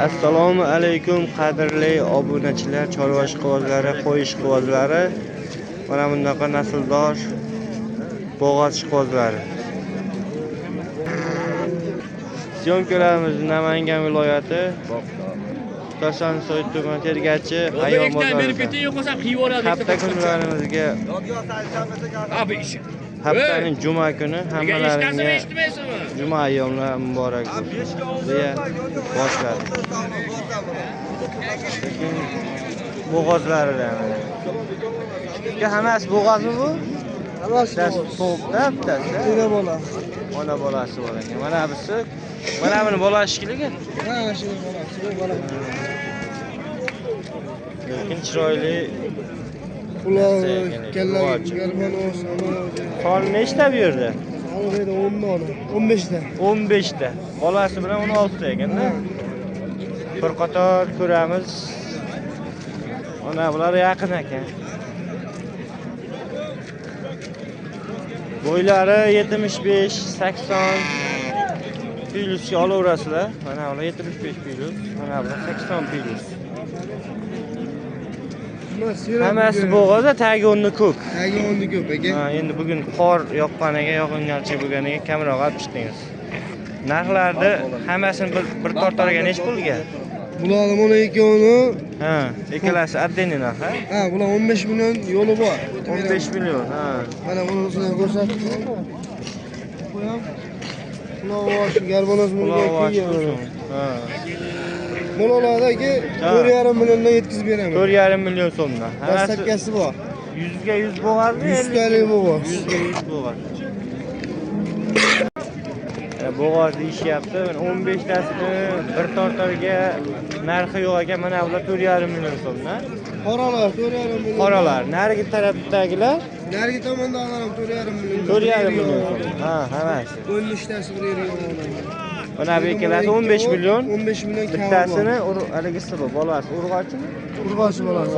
Assalomu alaykum qadrli obunachilar, chorva ishqibozlari, qo'y ishqibozlari, mana bunaqa nasldor bo'g'oz ishqibozlari. Syomkalarimiz Namangan viloyati To'sansoy tumani Tergachi hayvon bozorida. Hafta kunlarimizga haftaning juma kuni hammalaringga juma ayyomlari muborak bo'lsin deya boshladik. Bo'g'ozlaridan. Hammasi bo'g'ozmi bu? Hammasi to'pda bittasi. Ona bolasi bor ekan. Mana bunisi, mana buni bolashikiligi. Ha, shu bolasi, bu bola. Lekin chiroyli Ular kellar, garbanos, son nechta bu yerda? Hozir 10 dona, 15 ta. 15 ta. Bolasi bilan 16 ta ekanda. Bir qator ko'ramiz. Mana bular yaqin ekan. Bo'ylari 75, 80 kiloga olaverasizlar. Mana bular 75 kilo, mana bular 80 kilo. Hammasi bo'g'oz, tagi o'rni ko'k. Tagi o'rni ko'k aka. Ha, endi bugun qor yoqqaniga, yog'ingarchilik bo'lganiga kamroq olib chiqdingiz. Narxlarni hammasini bir tortarga nech pulga? Bularning mana ikkovini, ha, ikkalasi отдельный narx, ha? Ha, bular 15 million yo'li bor. 15 million, ha. Mana bunisini ko'rsatdim. Qo'yam. Bular garbanos bo'lgan. Ha. Bolalardagi 4,5 milliondan yetkazib beraman. 4,5 million so'mdan. Dastlabkasi bor. 100 ga 100 bo'g'azmi? 100 talik bo'g'oz. 100 ga 100 bo'g'az. Bo'g'oz deyishyapti. 15 tasini bir tortarga narxi yo'q ekan. Mana bular 4,5 million so'mdan. Qoralar 4,5 million. Qoralar, narigi tarafdagilar narigi tomondagilar ham 4,5 million. 4,5 million. Ha, hammasi. 13 tasi bir yerga oladi. Mana bu ikkalasi 15 million. 15 million kam. Bittasini haligisi bu bolasi urg'ochimi? Urg'ochi bolasi.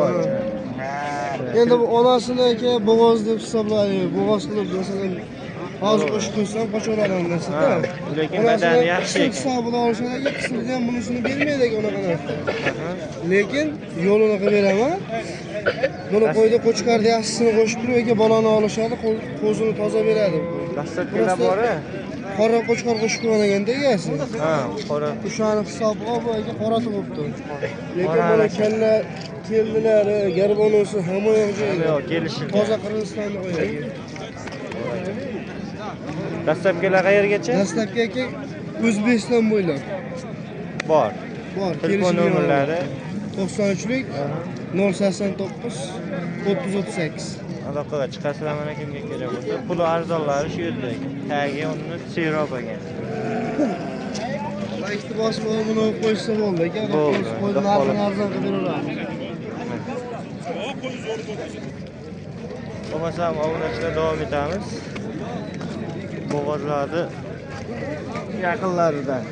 Endi bu onasini bo'g'oz deb hisoblaydi. Bo'g'oz qilib masalan hozir qo'shib qo'ysam qochaveradi narsa-da. Lekin badani yaxshi ekan. Hisobini olishadi, qismida ham bunisini bermaydi unaqa narsa. Lekin yo'lini qilib beraman. Buni qo'yda qo'chqarda yaxshisini qo'shib turib, aka bolani olishadi, qo'zini toza beradi. Dastlabkilar bor-a? Qora qo'chqar qo'shib qo'ygan egasi. Ha, qora. O'shani hisobiga bu aka qora tug'ibdi. Lekin buni kalla keldilar, garbonosi hamma yoq joyda. Yo'q, kelishildi. Toza Qirg'izistonda qo'yadi. Dastlabkilar qayergacha? Dastlabki aka O'zbekiston bo'ylab bor. Bor. Telefon nomerlari 93lik 089 3038. Aloqaga chiqasizlar mana kimga kerak bo'lsa. Puli arzonlari shu yerda ekan. Tagi uni serob ekan. Iqtibos bilan buni qo'ysa bo'ldi aka. Qo'ydan arzon qilib beradi. Bo'lmasam obunachilar davom etamiz. Bo'g'ozlarni yaqinlaridan.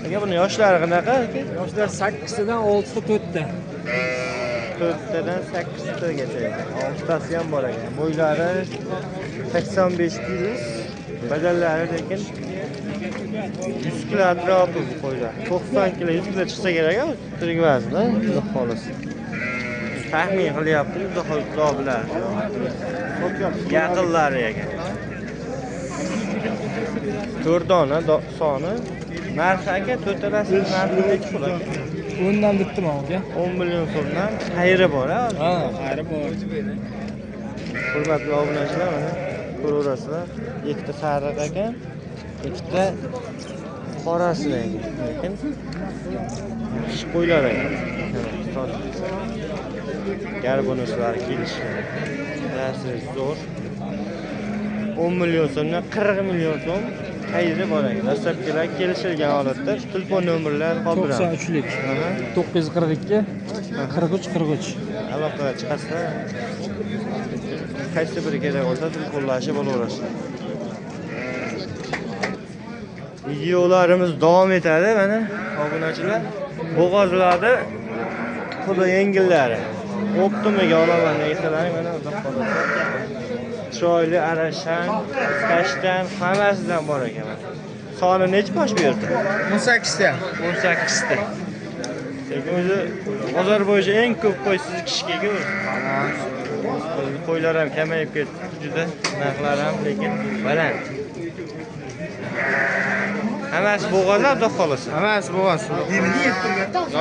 Aka buni yoshlari qanaqa? Yoshlar 8 tadan 6 ta 4 ta. 4 tadan 8 tagacha. 6 tasi ham bor ekan. Bo'ylari 85 kilo, badallari lekin 100 kilo atrofi bu qo'ylar. 90 kilo, 100 kilo chiqsa kerak-a, turgazda, xudo xolasa. Taxmin qilyapti, xudo bilan. Yaqinlari ekan. 4 dona soni. Narxi aka to'talasi narxi necha pul aka? 10 dan bitdim aka. 10 million so'mdan xayri bor-a? Ha, xayri bor. Hurmatli obunachilar, mana ko'raverasizlar. Ikkita sariq ekan, ikkita qorasi ekan. Lekin yaxshi qo'ylar ekan. Garbonoslar kelishgan. Ta'siri zo'r. 10 million so'mdan 40 million so'm xayri bor ekan. Dastlabkilar kelishilgan holatda telefon nomerlari qoldiramiz. 93lik 942 43 43. Aloqaga chiqasizlar. Qaysi biri kerak bo'lsa telefonlashib olaverasizlar. Videolarimiz davom etadi mana obunachilar. Bo'g'ozlarni xudo yengillari. Optimaga olaman deysalaring mana uzoq qoladi. Chiroyli arashan, tashdan hammasidan bor ekan. Soni necha bosh berdi? 18 ta. 18 ta. Lekin o'zi bozor bo'yicha eng ko'p qo'y siz kishkiga o'zi. Qo'ylar ham kamayib ketdi juda, narxlar ham lekin baland. Hammasi bo'g'azlar xudo xolasa. Hammasi bo'g'az.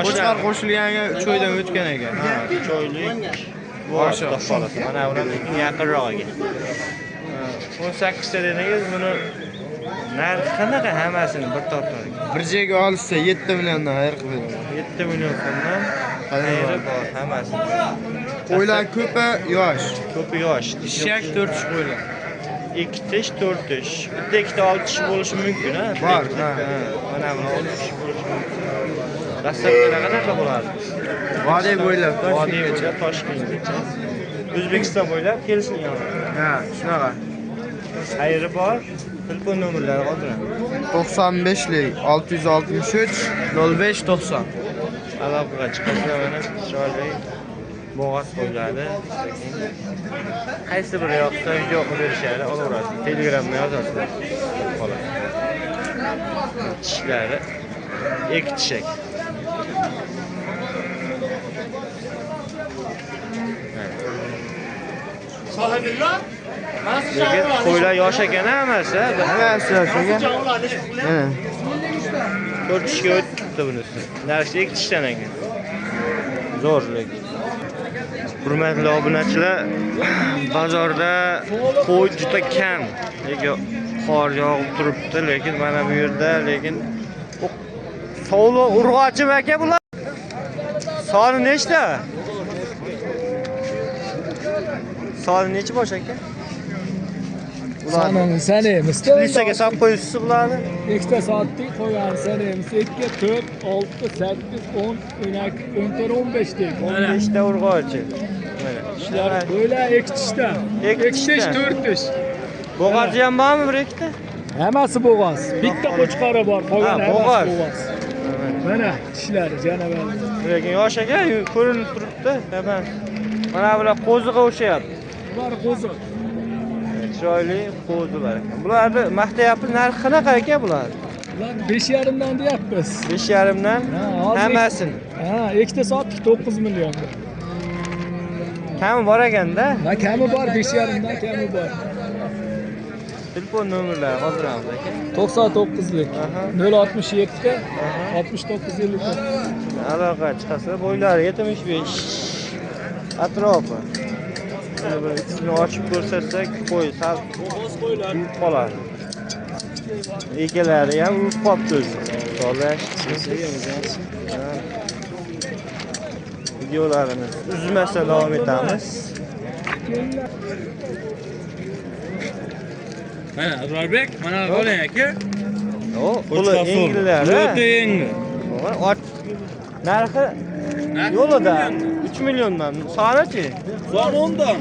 Qo'chqar qo'shilganiga 3 oydan o'tgan ekan. Ha, 3 oylik bo'g'az xudo xolasa. Mana ular lekin yaqinrog'iga. 18 ta dedingiz, buni narxi qanaqa hammasini bir tortar? Bir joyga olishsa 7 milliondan xayr qilib beraman. 7 million so'mdan xayri bor hammasi. Qo'ylar ko'pi yosh. Ko'pi yosh. Ishak 4 tish qo'ylar. 2 tish, 4 tish. Bitta ikkita 6 tish bo'lishi mumkin, ha? Bor, ha. Mana buni 6 tish bo'lishi mumkin. Dastlabkida qanaqa bo'ladi? Vodiy bo'ylab Vodiy bo'ylab Toshkentgacha. O'zbekiston bo'ylab kelishgan. Ha, shunaqa. Xayri bor. Telefon nomerlari qoldiramiz. 95lik 663 0590. Aloqaga chiqasizlar mana chiroyli bo'g'az qo'yiladi. Qaysi biri yoqsa video qilib berishadi, olaverasiz. Telegramdan yozasizlar. Xolos. Tishlari ek tishak. Sohibillah. Lekin qo'ylar yosh ekan hammasi. Hammasi yosh ekan. Mana. 4 tishga o'tdi bunisi. Narxi 2 tishdan ekan. Zo'r lekin. Hurmatli obunachilar, bozorda qo'y juda kam. Lekin qor yog'ib turibdi, lekin mana bu yerda lekin sovli urg'ochi aka bular. Soni nechta? Soni necha bosh aka? Sonini sanaymiz. Listaga solib qo'yibsiz bularni. Ikkita soatlik qo'ygan sanaymiz. 2, 4, 6, 8, 10, 12, 14, 15 deylik. 15 ta urg'ochi. Mana. Ishlar qo'ylar 2 tishdan. 2 tish, 4 tish. Bo'g'azi ham bormi bir ikkita? Hammasi bo'g'az. Bitta qo'chqori bor, qolgan Ha, bo'g'az. hammasi bo'g'az. Mana tishlari janavar. Lekin yosh aka ko'rinib turibdi. Taban. Mana bular qo'ziga o'xshayapti. Bular qo'ziq. Chiroyli qo'zilar ekan. Bularni maqtayapmiz. Narxi qanaqa ekan bular? Ular 5,5 dan deyapmiz. 5,5 dan hozir- hammasini. Ha, ikkita soatlik 9 millionga. Kami bor ekanda. Va kami bor, 5,5 dan kami bor. Telefon nomerlari qoldiramiz aka. 99lik Aha. 067 Aha. 69 54. Aloqa chiqasa bo'ylari 75 atrofi. Mana bir ikisini ochib ko'rsatsak, qo'y sal yuvib qoladi. Ekalari ham yuvib qolibdi o'zi. Solash. Videolarimiz uzmasdan davom etamiz. Mana Azrorbek, mana qo'ling aka. O, qo'li yengillari. O'ta yengil. Narxi yo'lida 3 milliondan. Soni-chi? Son 10 dan.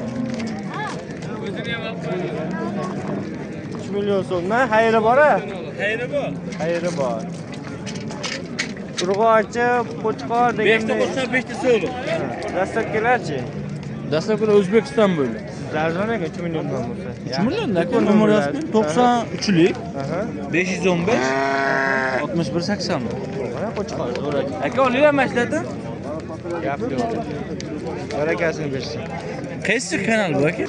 3 million so'mdan xayri bor-a? Xayri bor. Xayri bor. Urg'ochi, qo'chqor 5 ta deganda. bo'lsa 5 ta so'li. Dastlabkilarchi? Dastlabki O'zbekiston bo'ldi. Zarzon aka 3 milliondan bo'lsa. 3 million aka nomer yozib 93lik Aha. 515 61 80. Mana qo'chqor zo'r aka. Aka olinglar mashladim. Gap yo'q. Barakasini bersin. Qaysi kanal bu aka?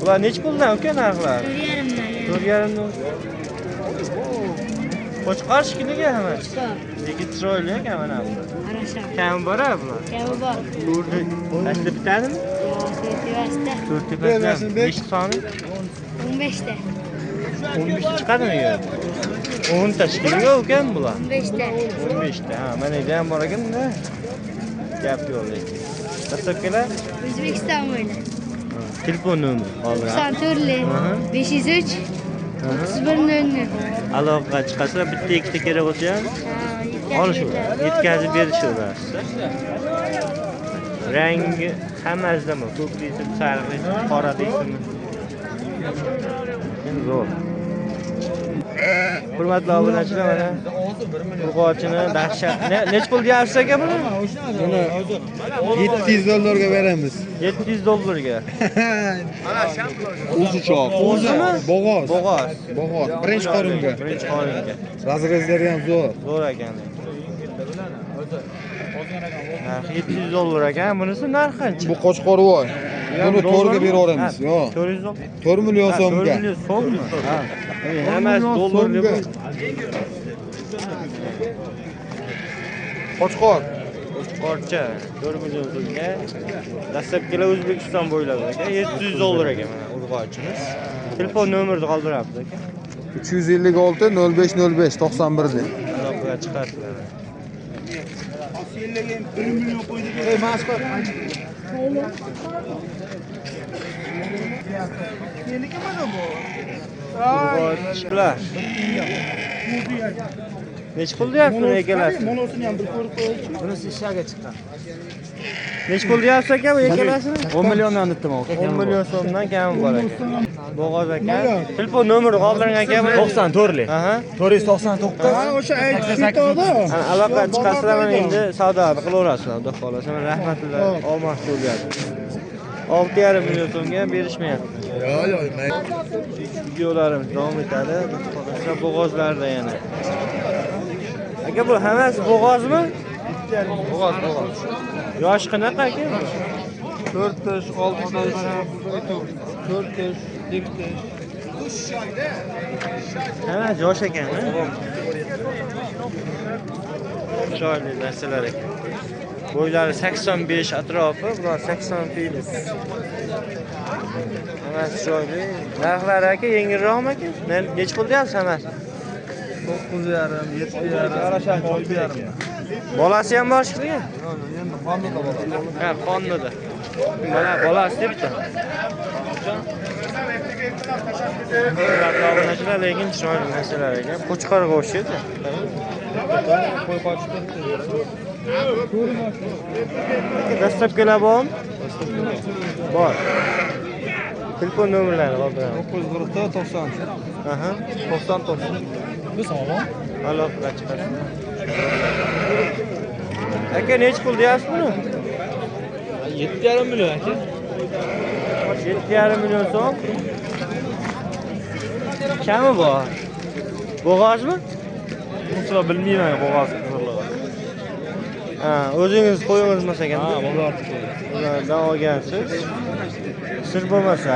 Ular nech puldan uka narxlar? 4,5 4,5 Qo'chqor shikiliga hamma. Lekin chiroyli ekan mana bu. Arasha. Kam bor-a bular? Kabi bor. To'rtta asli bitadimi? Tevasida. To'rtta bitadi. Nechi soni? 15 ta. 15 ta chiqadimi yo? 10 ta shikiliga ukan bular. 15 ta. 15 ta. Ha, mana ida ham bor ekan-da. Gap yo'q lekin. Dastlabkilar O'zbekiston bo'ylab. telefon nomeri qoldiramiz. 94 Aha. 503 3100. Aloqaga chiqasizlar, bitta ikkita kerak bo'lsa ham Ha, olishadi. Yetkazib berishadi. Rangi hammasidami? Ko'k deysizmi, sariq deysizmi, qora deysizmi? Zo'r. Hurmatli obunachilar, mana Urg'ochini dahshat. Nech pul deyapsiz aka buni? Buni $700 beramiz. $700. Uzuchoq. O'zimi? Bo'g'oz. Bo'g'oz. Bo'g'oz. Birinchi qoringa. Birinchi qoringa. Razrezlari ham zo'r. Zo'r ekan. $700 ekan. Bunisi narxi qancha? Bu Qo'chqorvoy. Buni 4 ga beraveramiz. Yo'q. 400 4 million so'mga. 4 million so'mmi? Ha. Hammasi dollarga bu. Qo'chqor. Qo'chqorcha 4 million so'mga. Dastlabkilar O'zbekiston bo'ylab ekan. $700 ekan mana urg'ochimiz. Telefon nomerini qoldiramiz aka. 356 0505 91 deb. Aloqaga chiqasizlar. Urg'ochlar. Nech pul deyapsiz ekalasi? Monosini ham bir ko'rib qo'yaychi. Bunisi ishaga chiqqan. Nech pul deyapsiz aka bu ekalasini? 10 milliondan debdim aka. 10 million so'mdan kami bor ekan. Bo'g'oz aka. Telefon nomeri qoldiring aka. 94lik. Aha. 499. Ha, o'sha aytishdi. Aloqa chiqasizlar mana endi savdoni qilaverasizlar, xudo xolasa. Mana rahmatulloh olmoq bo'lyapti. 6,5 million so'mga berishmayapti. Videolarimiz davom etadi. Xolasa bo'g'ozlarda yana. Aka bu hammasi bo'g'ozmi? Bo'g'oz, bo'g'oz. Yosh qanaqa aka? 4 yosh, 6 yosh, 4 yosh, 7 yosh. Ha, yosh ekan. Chiroyli narsalar ekan. Bo'ylari 85 atrofi, bular 80 filiz. Hammasi chiroyli. Narxlari aka yengilroqmi aka? Nech pul deyapsiz hammasi? 9,5, 7,5, 6,5. Bolasi ham bor chiqdigan? Endi qonida bor. Ha, qonida. Mana bolasi debdi. Obunachilar lekin chiroyli narsalar ekan. Qo'chqorga o'xshaydi. Qo'y qochib ketdi. Dastlabkilar bormi? Bor. Telefon nomerlari qoldiramiz. 944 90. Aha. 99. Bu sog'lom. Aloqaga chiqasiz. Aka nech pul deyapsiz buni? 7,5 million aka. 7,5 million so'm. Kami bor. Bo'g'ozmi? Buncha bilmayman bo'g'oz qizig'lig'i. Ha, o'zingiz qo'yingiz ekan. Ha, bo'g'oz. Ulardan olgansiz. Sir bo'lmasa,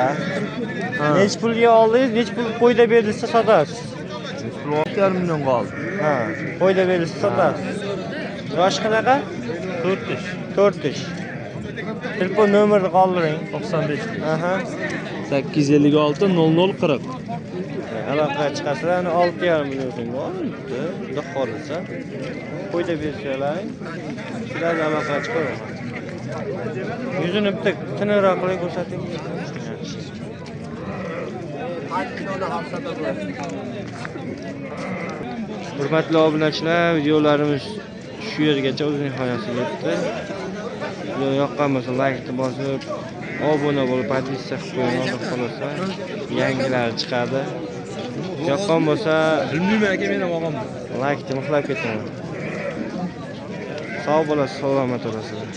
nech pulga oldingiz, nech pul qo'yda berdingiz sotasiz. 6,5 million qoldi. Ha, qo'yda berdingiz sotasiz. Yosh qanaqa? 4 yosh. 4 yosh. Telefon nomerini qoldiring. 95. Aha. 856 0040. Aloqaga chiqasizlar, 6,5 million so'mga olibdi. Xudo xolasa. Qo'yda bersanglar, sizlarga aloqaga chiqaman. Yuzini bitta tiniqroq qilib ko'rsating. Hurmatli obunachilar, videolarimiz shu yergacha o'z nihoyasiga yetdi. Video yoqqan bo'lsa like bosib, obuna bo'lib, podpiska qilib qo'ying, xudo xolasa. Yangilar chiqadi. Yoqqan bo'lsa, Bilmayman aka, men ham olganman. like muxlab ketaman. Sog' bo'lasiz, salomat bo'lasizlar.